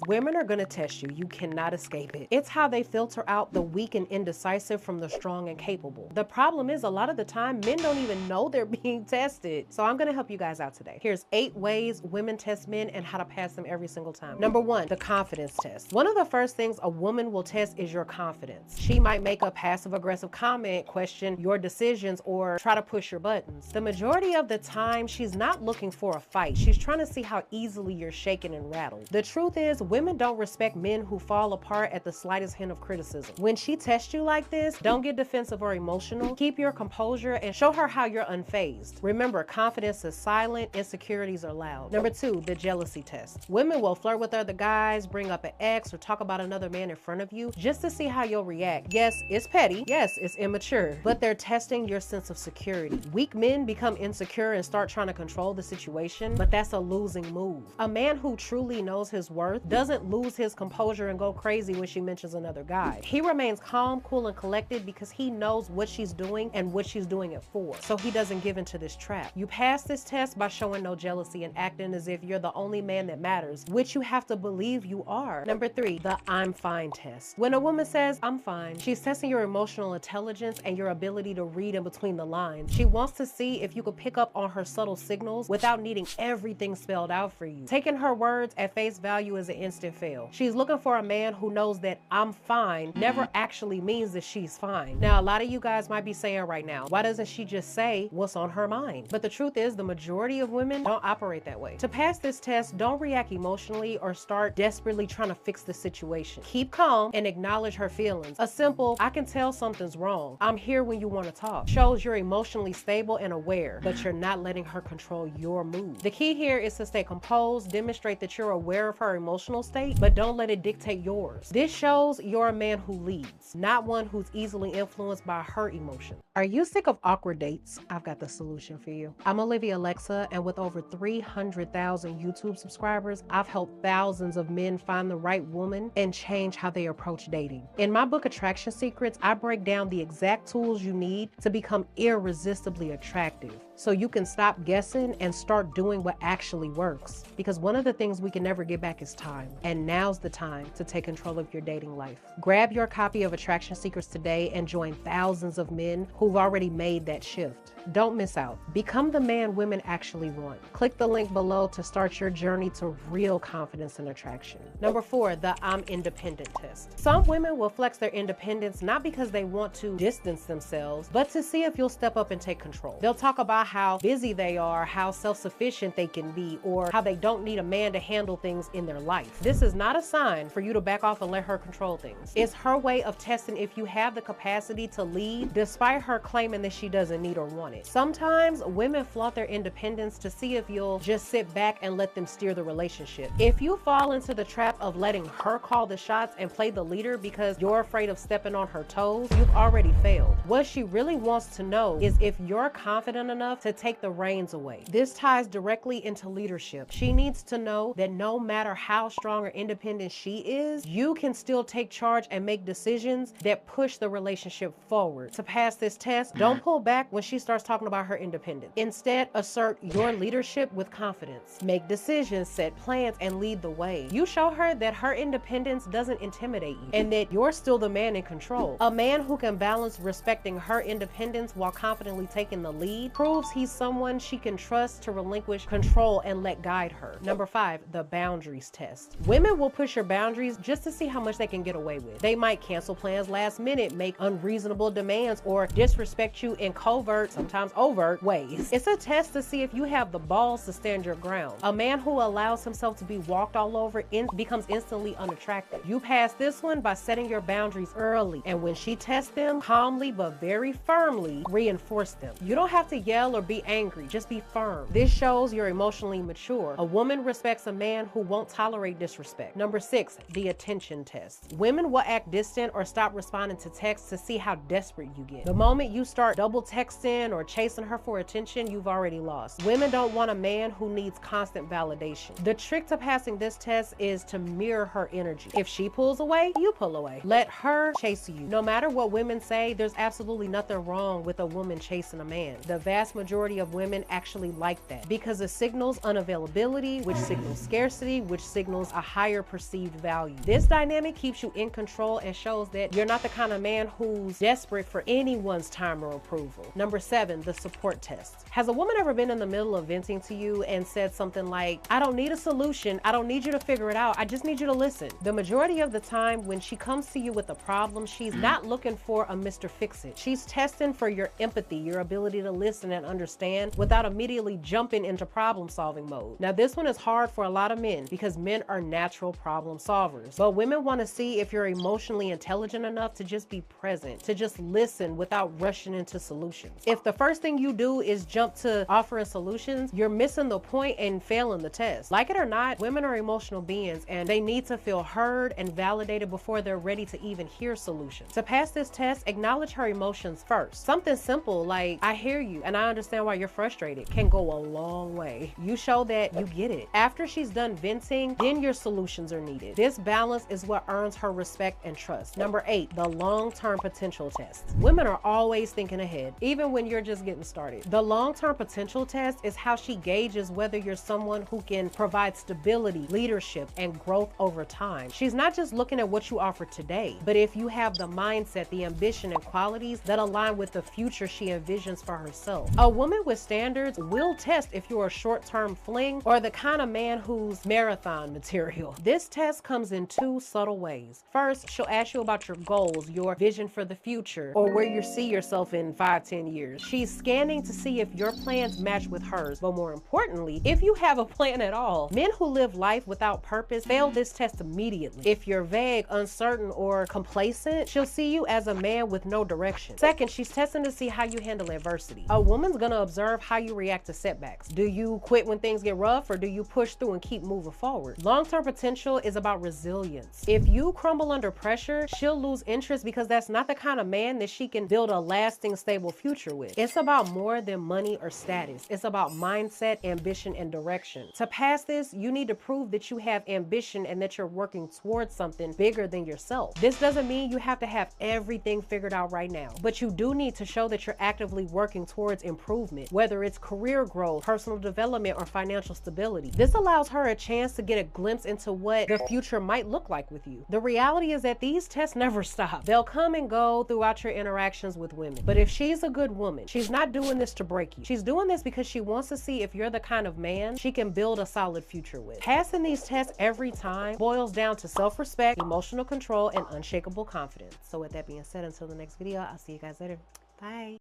Women are gonna test you. You cannot escape it. It's how they filter out the weak and indecisive from the strong and capable. The problem is a lot of the time, men don't even know they're being tested. So I'm gonna help you guys out today. Here's 8 ways women test men and how to pass them every single time. Number 1, the confidence test. One of the first things a woman will test is your confidence. She might make a passive aggressive comment, question your decisions, or try to push your buttons. The majority of the time, she's not looking for a fight. She's trying to see how easily you're shaken and rattled. The truth is, women don't respect men who fall apart at the slightest hint of criticism. When she tests you like this, don't get defensive or emotional. Keep your composure and show her how you're unfazed. Remember, confidence is silent, insecurities are loud. Number 2, the jealousy test. Women will flirt with other guys, bring up an ex, or talk about another man in front of you just to see how you'll react. Yes, it's petty. Yes, it's immature, but they're testing your sense of security. Weak men become insecure and start trying to control the situation, but that's a losing move. A man who truly knows his worth doesn't lose his composure and go crazy when she mentions another guy. He remains calm, cool, and collected because he knows what she's doing and what she's doing it for, so he doesn't give into this trap. You pass this test by showing no jealousy and acting as if you're the only man that matters, which you have to believe you are. Number 3, the I'm fine test. When a woman says, I'm fine, she's testing your emotional intelligence and your ability to read in between the lines. She wants to see if you could pick up on her subtle signals without needing everything spelled out for you. Taking her words at face value is an instant fail. She's looking for a man who knows that I'm fine never actually means that she's fine. Now, a lot of you guys might be saying right now, why doesn't she just say what's on her mind? But the truth is, the majority of women don't operate that way. To pass this test, don't react emotionally or start desperately trying to fix the situation. Keep calm and acknowledge her feelings. A simple, I can tell something's wrong, I'm here when you want to talk, shows you're emotionally stable and aware, but you're not letting her control your mood. The key here is to stay composed, demonstrate that you're aware of her emotional state, but don't let it dictate yours. This shows you're a man who leads, not one who's easily influenced by her emotion. Are you sick of awkward dates? I've got the solution for you. I'm Olivia Alexa, and with over 300,000 YouTube subscribers, I've helped thousands of men find the right woman and change how they approach dating. In my book, Attraction Secrets, I break down the exact tools you need to become irresistibly attractive, so you can stop guessing and start doing what actually works. Because one of the things we can never get back is time. And now's the time to take control of your dating life. Grab your copy of Attraction Secrets today and join thousands of men who've already made that shift. Don't miss out. Become the man women actually want. Click the link below to start your journey to real confidence and attraction. Number 4, the I'm independent test. Some women will flex their independence not because they want to distance themselves, but to see if you'll step up and take control. They'll talk about how busy they are, how self-sufficient they can be, or how they don't need a man to handle things in their life. This is not a sign for you to back off and let her control things. It's her way of testing if you have the capacity to lead, despite her claiming that she doesn't need or want it. Sometimes women flaunt their independence to see if you'll just sit back and let them steer the relationship. If you fall into the trap of letting her call the shots and play the leader because you're afraid of stepping on her toes, you've already failed. What she really wants to know is if you're confident enough to take the reins away. This ties directly into leadership. She needs to know that no matter how strong or independent she is, you can still take charge and make decisions that push the relationship forward. To pass this test, don't pull back when she starts talking about her independence. Instead, assert your leadership with confidence. Make decisions, set plans, and lead the way. You show her that her independence doesn't intimidate you and that you're still the man in control. A man who can balance respecting her independence while confidently taking the lead proves he's someone she can trust to relinquish control and let guide her. Number 5, the boundaries test. Women will push your boundaries just to see how much they can get away with. They might cancel plans last minute, make unreasonable demands, or disrespect you in covert, sometimes overt ways. It's a test to see if you have the balls to stand your ground. A man who allows himself to be walked all over becomes instantly unattractive. You pass this one by setting your boundaries early, and when she tests them, calmly but very firmly reinforce them. You don't have to yell or be angry, just be firm. This shows you're emotionally mature. A woman respects a man who won't tolerate disrespect. Number 6, the attention test. Women will act distant or stop responding to texts to see how desperate you get. The moment you start double texting or chasing her for attention, you've already lost. Women don't want a man who needs constant validation. The trick to passing this test is to mirror her energy. If she pulls away, you pull away. Let her chase you. No matter what women say, there's absolutely nothing wrong with a woman chasing a man. The vast majority of women actually like that because it signals unavailability, which signals scarcity, which signals a higher perceived value. This dynamic keeps you in control and shows that you're not the kind of man who's desperate for anyone's time or approval. Number 7, the support test. Has a woman ever been in the middle of venting to you and said something like, I don't need a solution, I don't need you to figure it out, I just need you to listen? The majority of the time when she comes to you with a problem, she's not looking for a Mr. Fix-It. She's testing for your empathy, your ability to listen and understand without immediately jumping into problem-solving mode. Now, this one is hard for a lot of men because men are natural problem solvers, but women want to see if you're emotionally intelligent enough to just be present, to just listen without rushing into solutions. If the first thing you do is jump to offering solutions, you're missing the point and failing the test. Like it or not, women are emotional beings and they need to feel heard and validated before they're ready to even hear solutions. To pass this test, acknowledge her emotions first. Something simple like, I hear you and I understand why you're frustrated can go a long way. You show that you get it. After she's done venting, then your solutions are needed. This balance is what earns her respect and trust. Number 8, the long-term potential test. Women are always thinking ahead, even when you're just getting started. The long-term potential test is how she gauges whether you're someone who can provide stability, leadership, and growth over time. She's not just looking at what you offer today, but if you have the mindset, the ambition, and qualities that align with the future she envisions for herself. A woman with standards will test if you're a short-term fling or the kind of man who's marathon material. This test comes in 2 subtle ways. First, she'll ask you about your goals, your vision for the future, or where you see yourself in 5-10 years. She's scanning to see if your plans match with hers, but more importantly, if you have a plan at all. Men who live life without purpose fail this test immediately. If you're vague, uncertain, or complacent, she'll see you as a man with no direction. Second, she's testing to see how you handle adversity. A woman's gonna observe how you react to setbacks. Do you quit when things get rough, or do you push through and keep moving forward? Long-term potential is about resilience. If you crumble under pressure, she'll lose interest because that's not the kind of man that she can build a lasting, stable future with. It's about more than money or status. It's about mindset, ambition, and direction. To pass this, you need to prove that you have ambition and that you're working towards something bigger than yourself. This doesn't mean you have to have everything figured out right now, but you do need to show that you're actively working towards improvement, whether it's career growth, personal development, or financial stability. This allows her a chance to get a glimpse into what the future might look like with you. The reality is that these tests never stop. They'll come and go throughout your interactions with women. But if she's a good woman, she's not doing this to break you. She's doing this because she wants to see if you're the kind of man she can build a solid future with. Passing these tests every time boils down to self-respect, emotional control, and unshakable confidence. So with that being said, until the next video, I'll see you guys later. Bye.